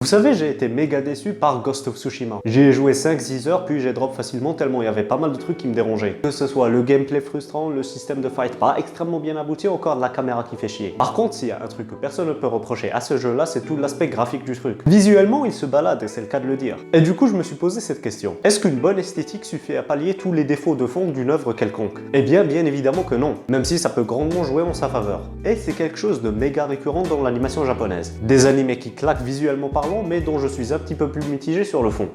Vous savez, j'ai été méga déçu par Ghost of Tsushima. J'y ai joué 5-6 heures, puis j'ai drop facilement tellement il y avait pas mal de trucs qui me dérangeaient. Que ce soit le gameplay frustrant, le système de fight pas extrêmement bien abouti, ou encore la caméra qui fait chier. Par contre, s'il y a un truc que personne ne peut reprocher à ce jeu-là, c'est tout l'aspect graphique du truc. Visuellement, il se balade et c'est le cas de le dire. Et du coup, je me suis posé cette question. Est-ce qu'une bonne esthétique suffit à pallier tous les défauts de fond d'une œuvre quelconque? Eh bien évidemment que non. Même si ça peut grandement jouer en sa faveur. Et c'est quelque chose de méga récurrent dans l'animation japonaise. Des animés qui claquent visuellement parlant, mais dont je suis un petit peu plus mitigé sur le fond.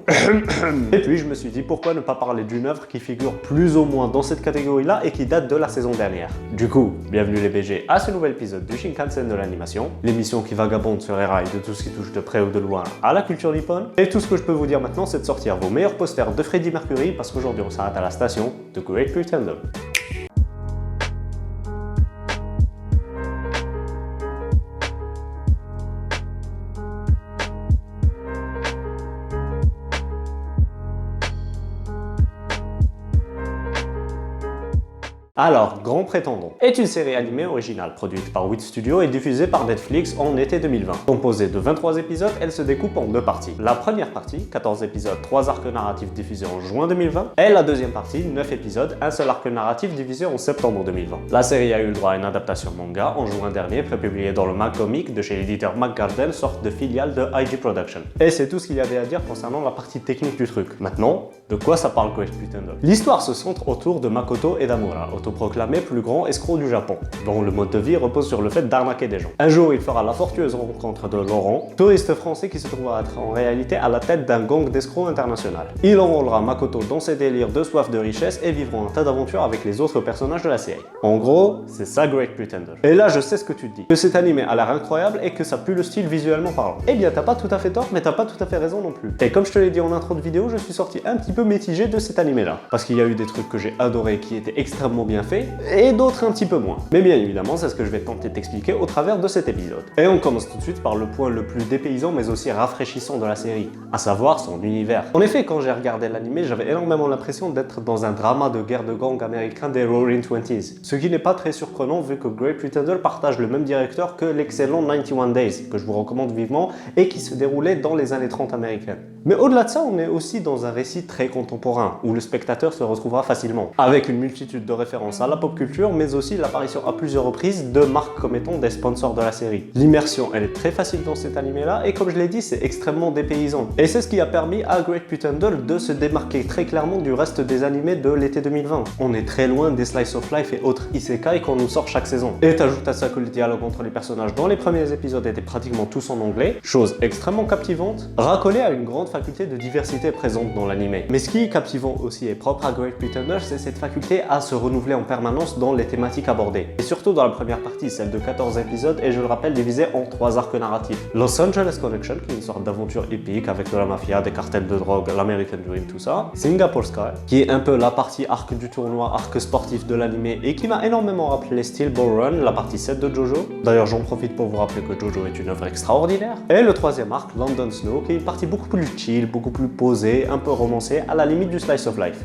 Et puis je me suis dit pourquoi ne pas parler d'une œuvre qui figure plus ou moins dans cette catégorie-là et qui date de la saison dernière. Du coup, bienvenue les BG à ce nouvel épisode du Shinkansen de l'animation, l'émission qui vagabonde sur les rails de tout ce qui touche de près ou de loin à la culture nippone. Et tout ce que je peux vous dire maintenant, c'est de sortir vos meilleurs posters de Freddie Mercury parce qu'aujourd'hui on s'arrête à la station de Great Pretender. Alors, Grand Prétendant est une série animée originale produite par Wit Studio et diffusée par Netflix en été 2020. Composée de 23 épisodes, elle se découpe en deux parties. La première partie, 14 épisodes, 3 arcs narratifs diffusés en juin 2020, et la deuxième partie, 9 épisodes, un seul arc narratif diffusé en septembre 2020. La série a eu le droit à une adaptation manga en juin dernier, prépubliée dans le Mag Comic de chez l'éditeur McGarden, sorte de filiale de IG Production. Et c'est tout ce qu'il y avait à dire concernant la partie technique du truc. Maintenant, de quoi ça parle Great Pretender? L'histoire se centre autour de Makoto Edamura, autoproclamé plus grand escroc du Japon, dont le mode de vie repose sur le fait d'arnaquer des gens. Un jour, il fera la fortueuse rencontre de Laurent, touriste français qui se trouvera être en réalité à la tête d'un gang d'escrocs international. Il enrôlera Makoto dans ses délires de soif de richesse et vivront un tas d'aventures avec les autres personnages de la série. En gros, c'est ça Great Pretender. Et là, je sais ce que tu te dis, que cet animé a l'air incroyable et que ça pue le style visuellement parlant. Eh bien, t'as pas tout à fait tort, mais t'as pas tout à fait raison non plus. Et comme je te l'ai dit en intro de vidéo, je suis sorti un petit peu mitigé de cet animé-là, parce qu'il y a eu des trucs que j'ai adorés qui étaient extrêmement bien faits, et d'autres un petit peu moins. Mais bien évidemment, c'est ce que je vais tenter de t'expliquer au travers de cet épisode. Et on commence tout de suite par le point le plus dépaysant mais aussi rafraîchissant de la série, à savoir son univers. En effet, quand j'ai regardé l'animé, j'avais énormément l'impression d'être dans un drama de guerre de gang américain des Roaring Twenties. Ce qui n'est pas très surprenant vu que Great Pretender partage le même directeur que l'excellent 91 Days, que je vous recommande vivement, et qui se déroulait dans les années 30 américaines. Mais au-delà de ça, on est aussi dans un récit très contemporain, où le spectateur se retrouvera facilement, avec une multitude de références à la pop culture, mais aussi l'apparition à plusieurs reprises de marques comme étant des sponsors de la série. L'immersion, elle est très facile dans cet animé-là, et comme je l'ai dit, c'est extrêmement dépaysant. Et c'est ce qui a permis à Great Pretender de se démarquer très clairement du reste des animés de l'été 2020. On est très loin des slice of life et autres isekai qu'on nous sort chaque saison. Et t'ajoutes à ça que le dialogue entre les personnages dans les premiers épisodes était pratiquement tous en anglais, chose extrêmement captivante, racolée à une grande faculté de diversité présente dans l'animé. Mais ce qui est captivant aussi et propre à Great Pretender, c'est cette faculté à se renouveler en permanence dans les thématiques abordées. Et surtout dans la première partie, celle de 14 épisodes, et je le rappelle, divisée en 3 arcs narratifs. Los Angeles Connection, qui est une sorte d'aventure épique avec de la mafia, des cartels de drogue, l'American Dream, tout ça. Singapore Sky, qui est un peu la partie arc du tournoi, arc sportif de l'animé, et qui m'a énormément rappelé Steel Ball Run, la partie 7 de Jojo. D'ailleurs, j'en profite pour vous rappeler que Jojo est une œuvre extraordinaire. Et le troisième arc, London Snow, qui est une partie beaucoup plus chill, beaucoup plus posée, un peu romancée, à la limite du slice of life.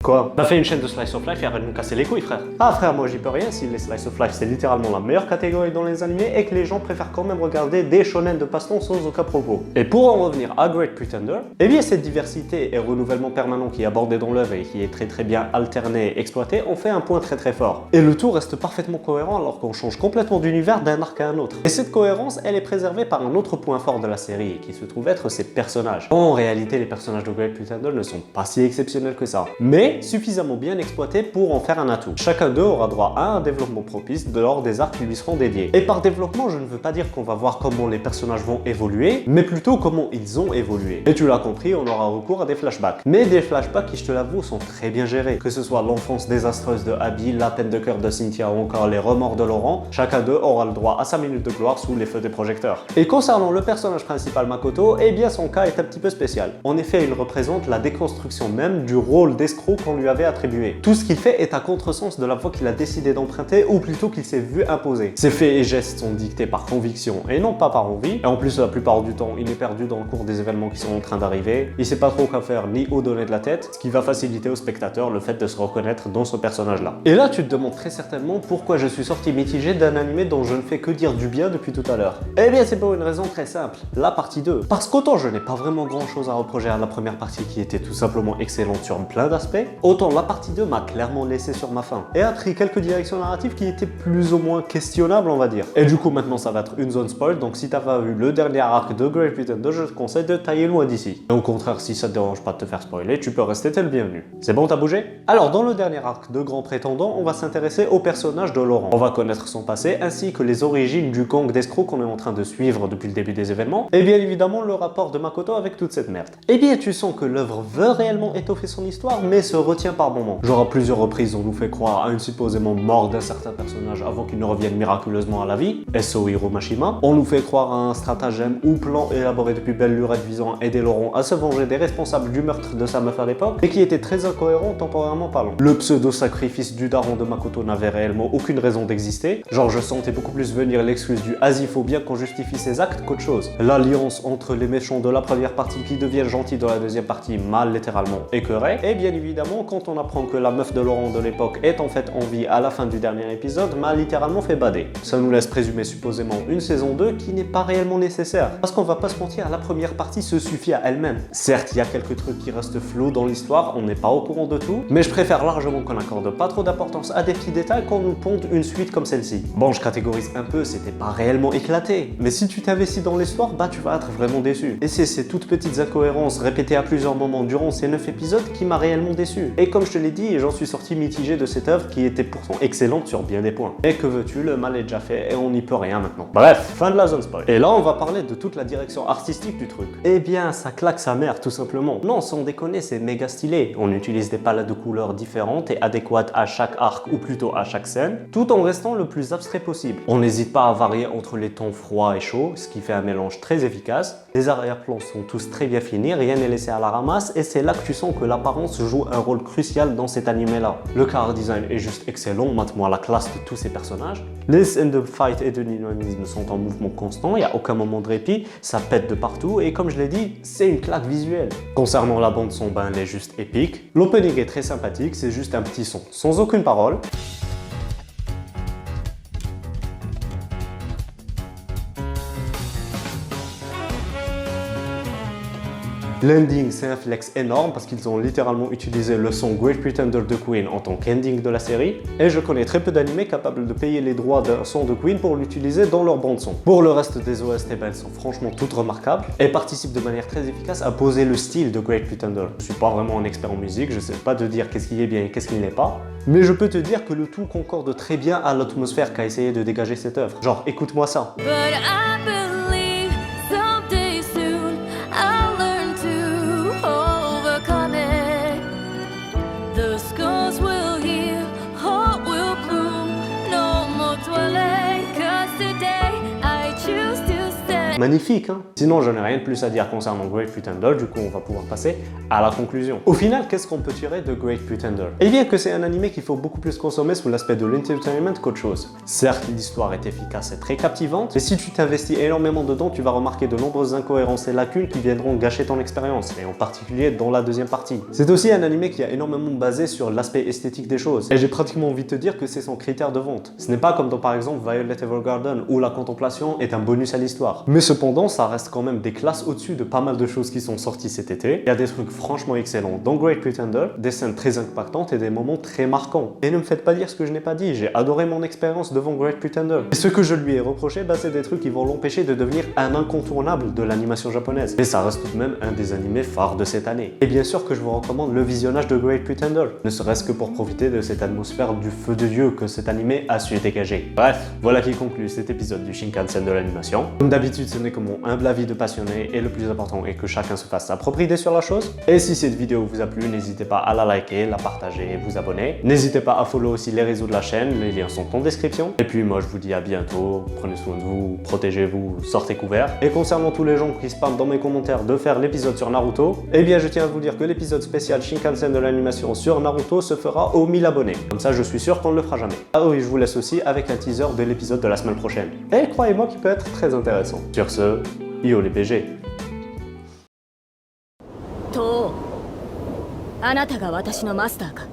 Quoi? On a fait une chaîne de slice of life et arrête de nous casser les couilles, frère. Ah frère, moi j'y peux rien si les slice of life c'est littéralement la meilleure catégorie dans les animés et que les gens préfèrent quand même regarder des shonen de passe-temps sans aucun propos. Et pour en revenir à Great Pretender, eh bien cette diversité et renouvellement permanent qui est abordé dans l'œuvre et qui est très bien alterné et exploité en fait un point très fort. Et le tout reste parfaitement cohérent alors qu'on change complètement d'univers d'un arc à un autre. Et cette cohérence, elle est préservée par un autre point fort de la série qui se trouve être ses personnages. En réalité, les personnages de Great Pretender ne sont pas si exceptionnels que ça. Mais suffisamment bien exploité pour en faire un atout. Chacun d'eux aura droit à un développement propice lors des arcs qui lui seront dédiés. Et par développement, je ne veux pas dire qu'on va voir comment les personnages vont évoluer, mais plutôt comment ils ont évolué. Et tu l'as compris, on aura recours à des flashbacks. Mais des flashbacks qui, je te l'avoue, sont très bien gérés. Que ce soit l'enfance désastreuse de Abby, la peine de cœur de Cynthia ou encore les remords de Laurent, chacun d'eux aura le droit à sa minute de gloire sous les feux des projecteurs. Et concernant le personnage principal Makoto, eh bien son cas est un petit peu spécial. En effet, il représente la déconstruction même du rôle d'escroc qu'on lui avait attribué. Tout ce qu'il fait est à contresens de la voie qu'il a décidé d'emprunter, ou plutôt qu'il s'est vu imposer. Ses faits et gestes sont dictés par conviction et non pas par envie, et en plus la plupart du temps il est perdu dans le cours des événements qui sont en train d'arriver, il sait pas trop quoi faire ni où donner de la tête, ce qui va faciliter au spectateur le fait de se reconnaître dans ce personnage-là. Et là tu te demandes très certainement pourquoi je suis sorti mitigé d'un animé dont je ne fais que dire du bien depuis tout à l'heure. Eh bien c'est pour une raison très simple, la partie 2. Parce qu'autant je n'ai pas vraiment grand chose à reprocher à la première partie qui était tout simplement excellente sur plein d'aspects, autant la partie 2 m'a clairement laissé sur ma faim et a pris quelques directions narratives qui étaient plus ou moins questionnables on va dire. Et du coup maintenant ça va être une zone spoil, donc si t'as pas vu le dernier arc de Great Pretender, je te conseille de tailler loin d'ici. Et au contraire, si ça te dérange pas de te faire spoiler, tu peux rester, t'es le bienvenu. C'est bon, t'as bougé? Alors dans le dernier arc de Grand Prétendant, on va s'intéresser au personnage de Laurent. On va connaître son passé ainsi que les origines du gang d'escrocs qu'on est en train de suivre depuis le début des événements, et bien évidemment le rapport de Makoto avec toute cette merde. Et bien tu sens que l'œuvre veut réellement étoffer son histoire, mais se retient par moments. Genre à plusieurs reprises on nous fait croire à une supposément mort d'un certain personnage avant qu'il ne revienne miraculeusement à la vie, SO Hiromashima. On nous fait croire à un stratagème ou plan élaboré depuis belle lurette visant à aider Laurent à se venger des responsables du meurtre de sa meuf à l'époque, et qui était très incohérent temporairement parlant. Le pseudo-sacrifice du daron de Makoto n'avait réellement aucune raison d'exister, genre je sentais beaucoup plus venir l'excuse du « as il faut bien qu'on justifie ses actes » qu'autre chose. L'alliance entre les méchants de la première partie qui deviennent gentils dans la deuxième partie m'a littéralement écœuré, et bien évidemment quand on apprend que la meuf de Laurent de l'époque est en fait en vie à la fin du dernier épisode m'a littéralement fait bader. Ça nous laisse présumer supposément une saison 2 qui n'est pas réellement nécessaire, parce qu'on va pas se mentir, la première partie se suffit à elle-même. Certes, il y a quelques trucs qui restent flous dans l'histoire, on n'est pas au courant de tout, mais je préfère largement qu'on accorde pas trop d'importance à des petits détails qu'on nous ponde une suite comme celle-ci. Bon, je catégorise un peu, c'était pas réellement éclaté, mais si tu t'investis dans l'histoire, bah tu vas être vraiment déçu. Et c'est ces toutes petites incohérences répétées à plusieurs moments durant ces 9 épisodes qui m'a réellement déçu. Et comme je te l'ai dit, j'en suis sorti mitigé de cette œuvre qui était pourtant excellente sur bien des points. Et que veux-tu, le mal est déjà fait et on n'y peut rien maintenant. Bref, fin de la zone spoil. Et là, on va parler de toute la direction artistique du truc. Eh bien, ça claque sa mère tout simplement. Non, sans déconner, c'est méga stylé. On utilise des palettes de couleurs différentes et adéquates à chaque arc ou plutôt à chaque scène, tout en restant le plus abstrait possible. On n'hésite pas à varier entre les tons froids et chauds, ce qui fait un mélange très efficace. Les arrière-plans sont tous très bien finis, rien n'est laissé à la ramasse et c'est là que tu sens que l'apparence joue un rôle crucial dans cet animé-là. Le car design est juste excellent, mate-moi la classe de tous ces personnages. Les scènes de fight et de dynamisme sont en mouvement constant, il n'y a aucun moment de répit, ça pète de partout et comme je l'ai dit, c'est une claque visuelle. Concernant la bande son, ben elle est juste épique. L'opening est très sympathique, c'est juste un petit son, sans aucune parole. L'ending, c'est un flex énorme parce qu'ils ont littéralement utilisé le son Great Pretender de Queen en tant qu'ending de la série, et je connais très peu d'animés capables de payer les droits d'un son de Queen pour l'utiliser dans leur bande son. Pour le reste des OST, elles sont franchement toutes remarquables et participent de manière très efficace à poser le style de Great Pretender. Je suis pas vraiment un expert en musique, je sais pas te dire qu'est-ce qui est bien et qu'est-ce qui n'est pas, mais je peux te dire que le tout concorde très bien à l'atmosphère qu'a essayé de dégager cette œuvre. Genre, écoute-moi ça. Magnifique, hein? Sinon, je n'ai rien de plus à dire concernant Great Pretender, du coup, on va pouvoir passer à la conclusion. Au final, qu'est-ce qu'on peut tirer de Great Pretender? Eh bien que c'est un animé qu'il faut beaucoup plus consommer sous l'aspect de l'entertainment qu'autre chose. Certes, l'histoire est efficace et très captivante, mais si tu t'investis énormément dedans, tu vas remarquer de nombreuses incohérences et lacunes qui viendront gâcher ton expérience, et en particulier dans la deuxième partie. C'est aussi un animé qui a énormément basé sur l'aspect esthétique des choses, et j'ai pratiquement envie de te dire que c'est son critère de vente. Ce n'est pas comme dans par exemple Violet Evergarden, où la contemplation est un bonus à l'histoire. Mais cependant, ça reste quand même des classes au-dessus de pas mal de choses qui sont sorties cet été. Il y a des trucs franchement excellents dans Great Pretender, des scènes très impactantes et des moments très marquants. Et ne me faites pas dire ce que je n'ai pas dit, j'ai adoré mon expérience devant Great Pretender. Et ce que je lui ai reproché, bah, c'est des trucs qui vont l'empêcher de devenir un incontournable de l'animation japonaise. Mais ça reste tout de même un des animés phares de cette année. Et bien sûr que je vous recommande le visionnage de Great Pretender, ne serait-ce que pour profiter de cette atmosphère du feu de Dieu que cet animé a su dégager. Bref, voilà qui conclut cet épisode du Shinkansen de l'animation. Comme d'habitude, c'est n'est que mon humble avis de passionné et le plus important est que chacun se fasse sa propre idée sur la chose. Et si cette vidéo vous a plu, n'hésitez pas à la liker, la partager et vous abonner. N'hésitez pas à follow aussi les réseaux de la chaîne, les liens sont en description. Et puis moi je vous dis à bientôt, prenez soin de vous, protégez-vous, sortez couverts. Et concernant tous les gens qui spamment dans mes commentaires de faire l'épisode sur Naruto, eh bien je tiens à vous dire que l'épisode spécial Shinkansen de l'animation sur Naruto se fera aux 1000 abonnés. Comme ça je suis sûr qu'on ne le fera jamais. Ah oui, je vous laisse aussi avec un teaser de l'épisode de la semaine prochaine. Et croyez-moi qu'il peut être très intéressant. Sur ce, yo les PG. とあなたが私のマスターか